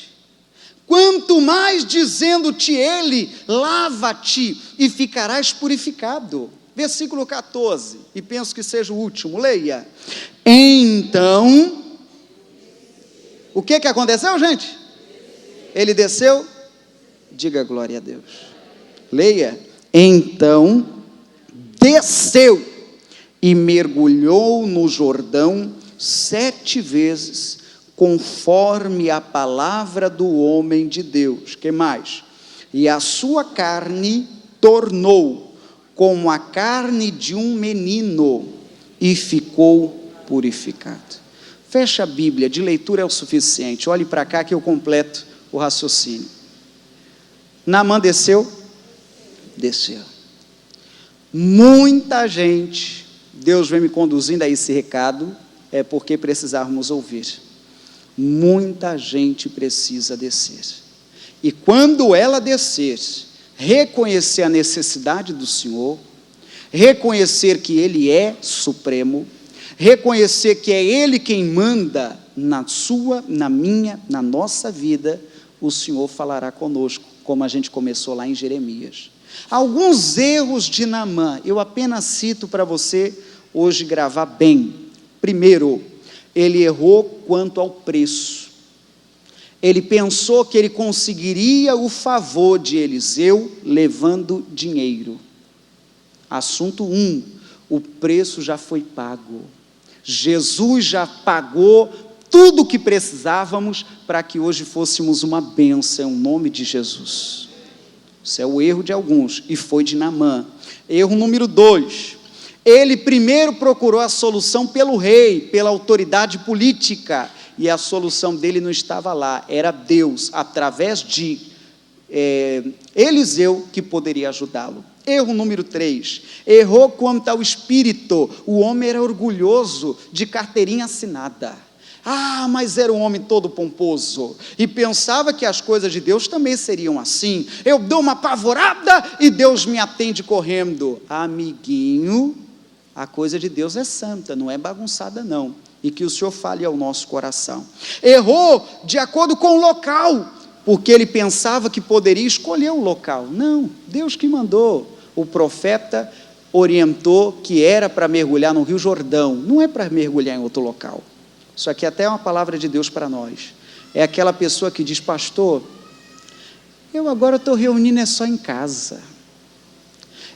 Quanto mais dizendo-te ele, lava-te e ficarás purificado. Versículo 14, e penso que seja o último, leia. Então, o que aconteceu, gente? Ele desceu? Diga glória a Deus. Leia. Então, desceu e mergulhou no Jordão 7 vezes, conforme a palavra do homem de Deus. Que mais? E a sua carne tornou como a carne de um menino, e ficou purificado. Fecha a Bíblia, de leitura é o suficiente, olhe para cá que eu completo o raciocínio. Naamã desceu? Desceu. Muita gente, Deus vem me conduzindo a esse recado, é porque precisarmos ouvir. Muita gente precisa descer, e quando ela descer, reconhecer a necessidade do Senhor, reconhecer que Ele é supremo, reconhecer que é Ele quem manda na sua, na minha, na nossa vida, o Senhor falará conosco, como a gente começou lá em Jeremias. Alguns erros de Naamã, eu apenas cito para você hoje gravar bem. Primeiro, ele errou quanto ao preço. Ele pensou que ele conseguiria o favor de Eliseu levando dinheiro. Assunto 1, o preço já foi pago. Jesus já pagou tudo o que precisávamos para que hoje fôssemos uma bênção, em nome de Jesus. Isso é o erro de alguns, e foi de Naamã. Erro número 2, ele primeiro procurou a solução pelo rei, pela autoridade política, e a solução dele não estava lá, era Deus, através de Eliseu, que poderia ajudá-lo. Erro número 3, errou quanto ao espírito. O homem era orgulhoso, de carteirinha assinada. Ah, mas era um homem todo pomposo, e pensava que as coisas de Deus também seriam assim. Eu dou uma apavorada e Deus me atende correndo. Amiguinho, a coisa de Deus é santa, não é bagunçada não, e que o Senhor fale ao nosso coração. Errou de acordo com o local, porque ele pensava que poderia escolher o local. Não, Deus que mandou. O profeta orientou que era para mergulhar no Rio Jordão, não é para mergulhar em outro local. Isso aqui até é uma palavra de Deus para nós. É aquela pessoa que diz, pastor, eu agora estou reunindo só em casa.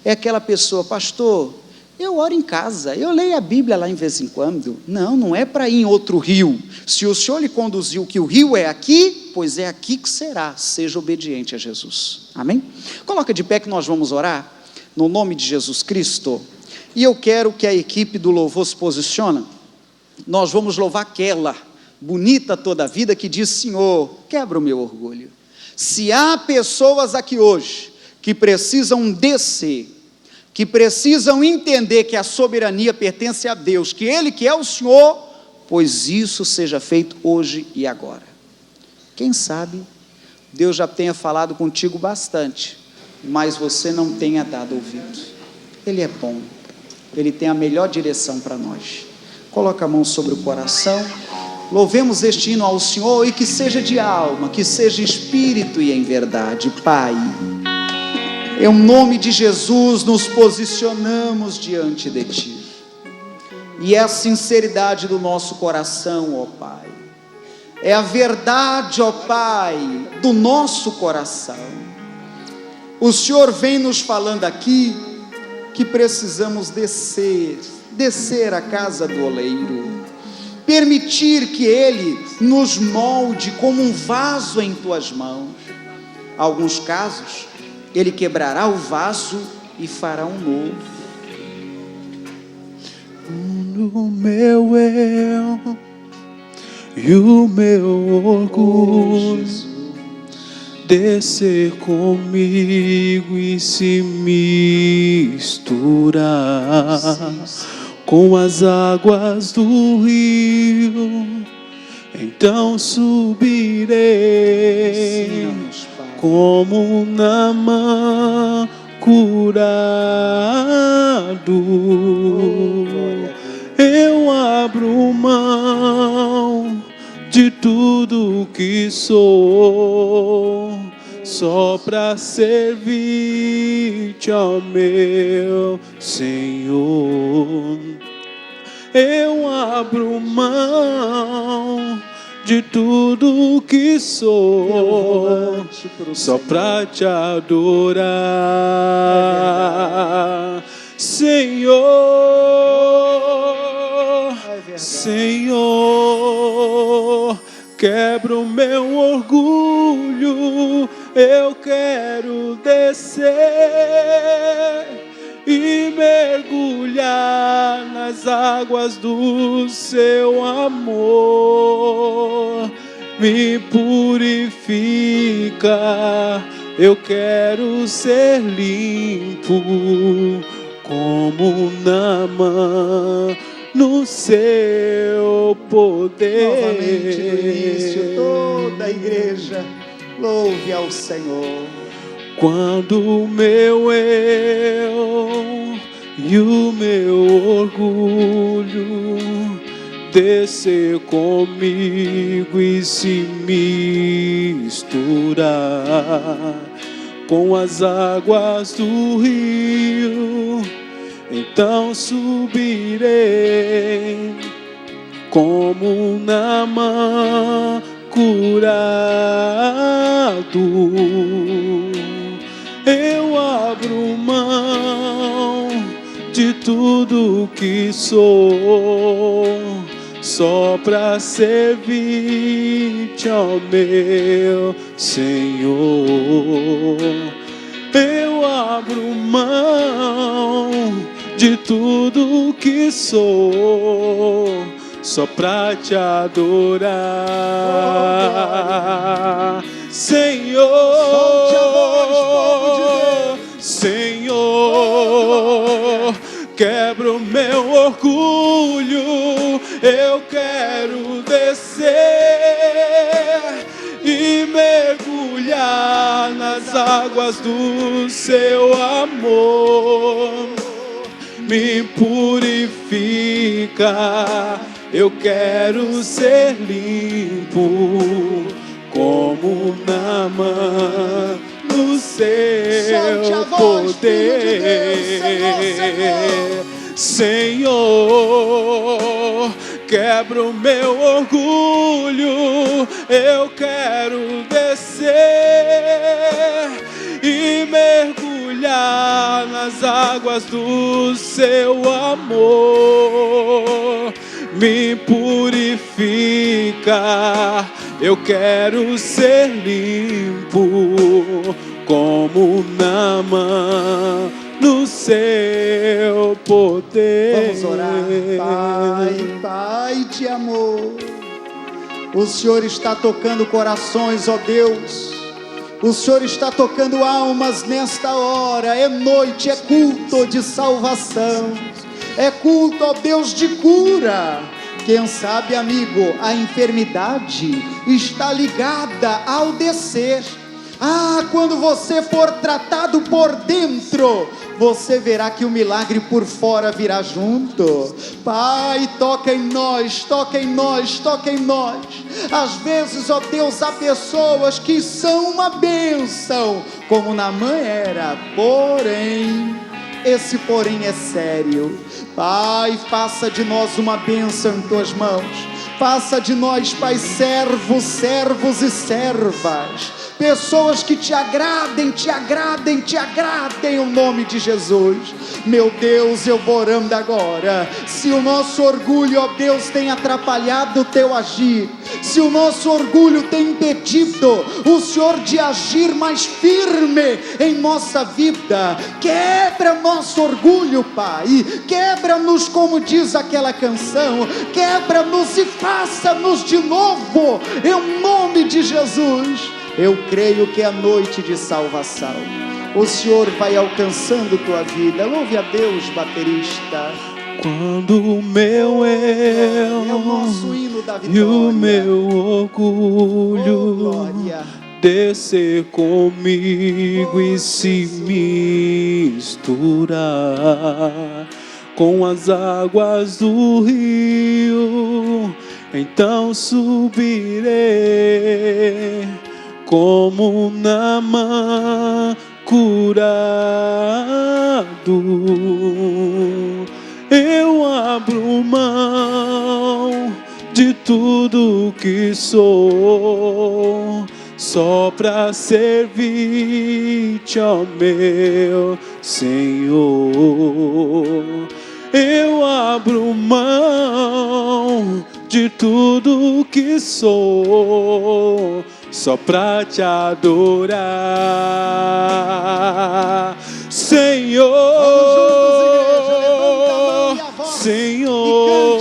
É aquela pessoa, pastor, eu oro em casa, eu leio a Bíblia lá em vez em quando. Não, não é para ir em outro rio. Se o Senhor lhe conduziu que o rio é aqui, pois é aqui que será. Seja obediente a Jesus. Amém? Coloca de pé que nós vamos orar, no nome de Jesus Cristo. E eu quero que a equipe do louvor se posicione. Nós vamos louvar aquela, bonita toda a vida, que diz: Senhor, quebra o meu orgulho. Se há pessoas aqui hoje que precisam descer, que precisam entender que a soberania pertence a Deus, que Ele que é o Senhor, pois isso seja feito hoje e agora. Quem sabe Deus já tenha falado contigo bastante, mas você não tenha dado ouvido. Ele é bom, Ele tem a melhor direção para nós. Coloca a mão sobre o coração, louvemos este hino ao Senhor, e que seja de alma, que seja espírito e em verdade. Pai, em nome de Jesus nos posicionamos diante de Ti, e é a sinceridade do nosso coração, ó Pai, é a verdade, ó Pai, do nosso coração. O Senhor vem nos falando aqui que precisamos descer à casa do oleiro, permitir que Ele nos molde como um vaso em Tuas mãos. Em alguns casos, Ele quebrará o vaso e fará um novo. O meu eu e o meu orgulho descer comigo e se misturar com as águas do rio, então subirei como Naamã curado. Eu abro mão de tudo que sou, só para servir-te, ó meu Senhor. Eu abro mão de tudo que sou, só para te adorar, Senhor, Senhor. Quebra o meu orgulho, eu quero descer e mergulhar nas águas do seu amor. Me purifica, eu quero ser limpo como Naamã no seu poder. Novamente no início, toda a igreja louve ao Senhor. Quando o meu eu e o meu orgulho descer comigo e se misturar com as águas do rio, então subirei como Naamã curado. Eu abro mão de tudo que sou, só para servir-te, ó meu Senhor. Eu abro mão de tudo que sou, só pra te adorar, Senhor, Senhor. Quebra o meu orgulho, eu quero descer e mergulhar nas águas do seu amor. Me purifica, eu quero ser limpo como Naamã no seu poder. Senhor, quebra o meu orgulho, eu quero descer e mergulhar nas águas do seu amor. Me purifica, eu quero ser limpo como Naamã no seu poder. Vamos orar. Pai, Pai de amor, O Senhor está tocando corações, ó Deus. O Senhor está tocando almas nesta hora. É noite, é culto de salvação. É culto, ó Deus, de cura. Quem sabe, amigo, a enfermidade está ligada ao descer. Quando você for tratado por dentro, você verá que o milagre por fora virá junto. Pai, toca em nós, toca em nós, toca em nós. Às vezes, ó Deus, há pessoas que são uma bênção, como Naamã era, porém, esse porém é sério. Pai, faça de nós uma bênção em tuas mãos. Faça de nós, Pai, servos, servos e servas. Pessoas que te agradem, te agradem, te agradem em nome de Jesus. Meu Deus, eu vou orando agora. Se o nosso orgulho, ó Deus, tem atrapalhado o teu agir, se o nosso orgulho tem impedido o Senhor de agir mais firme em nossa vida, quebra nosso orgulho, Pai. Quebra-nos, como diz aquela canção, quebra-nos e faça-nos de novo, em nome de Jesus. Eu creio que é noite de salvação. O Senhor vai alcançando tua vida. Louve a Deus, baterista. Quando o meu eu É o nosso hino da vitória. e o meu orgulho glória, descer comigo e se misturar com as águas do rio, então subirei como Naamã curado. Eu abro mão de tudo que sou, só pra servir-te, ó meu Senhor. Eu abro mão de tudo que sou, só pra te adorar, Senhor, Senhor.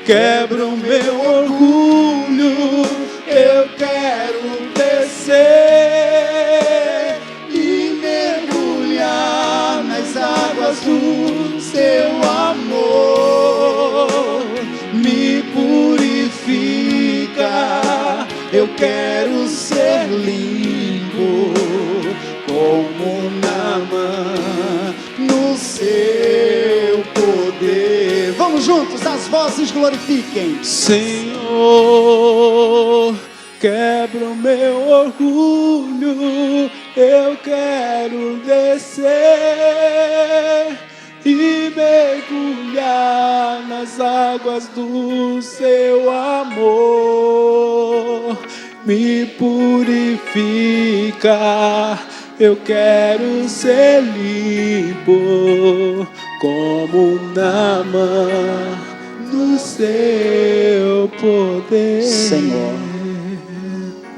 Quebra o meu orgulho, eu quero descer e mergulhar nas águas do seu amor. Me purifica, eu quero ser limpo como Naamã no seu poder. Vamos juntos, as vozes glorifiquem. Senhor, quebra o meu orgulho, eu quero descer e mergulhar nas águas do seu amor. Me purifica, eu quero ser limpo como Naamã no seu poder. Senhor,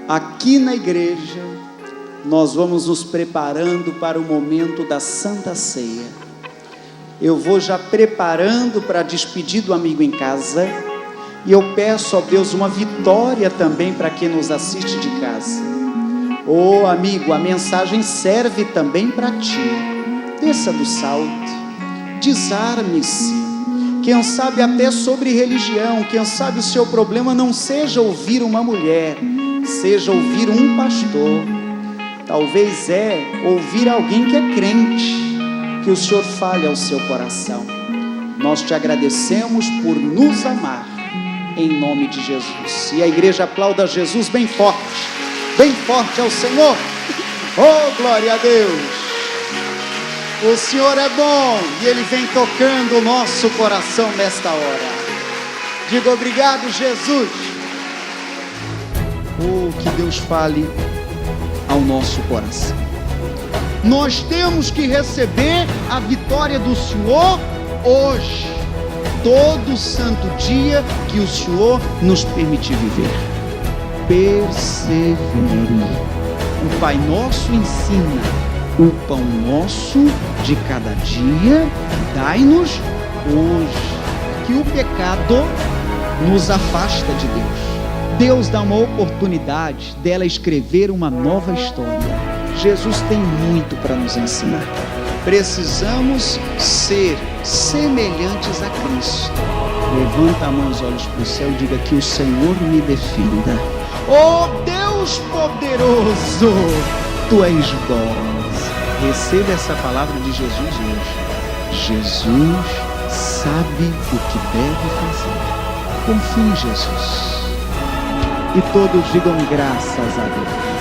aqui na igreja nós vamos nos preparando para o momento da Santa Ceia. Eu vou já preparando para despedir do amigo em casa, e eu peço a Deus uma vitória também para quem nos assiste de casa. Ô amigo, a mensagem serve também para ti. Desça do salto, desarme-se. Quem sabe até sobre religião, quem sabe o seu problema não seja ouvir uma mulher, seja ouvir um pastor. Talvez ouvir alguém que é crente. Que o Senhor fale ao seu coração. Nós te agradecemos por nos amar, em nome de Jesus. E a igreja aplauda Jesus bem forte ao Senhor. Oh, glória a Deus. O Senhor é bom e Ele vem tocando o nosso coração nesta hora. Diga obrigado, Jesus. Oh, que Deus fale ao nosso coração. Nós temos que receber a vitória do Senhor hoje, todo santo dia que o Senhor nos permite viver. Persevere. O Pai Nosso ensina: o pão nosso de cada dia dai-nos hoje. Que o pecado nos afasta de Deus. Deus dá uma oportunidade dela escrever uma nova história. Jesus tem muito para nos ensinar. Precisamos ser semelhantes a Cristo. Levanta a mão, os olhos para o céu e diga: que o Senhor me defenda. Oh Deus poderoso, Tu és bom. Receba essa palavra de Jesus hoje. Jesus sabe o que deve fazer. Confie em Jesus. E todos digam graças a Deus.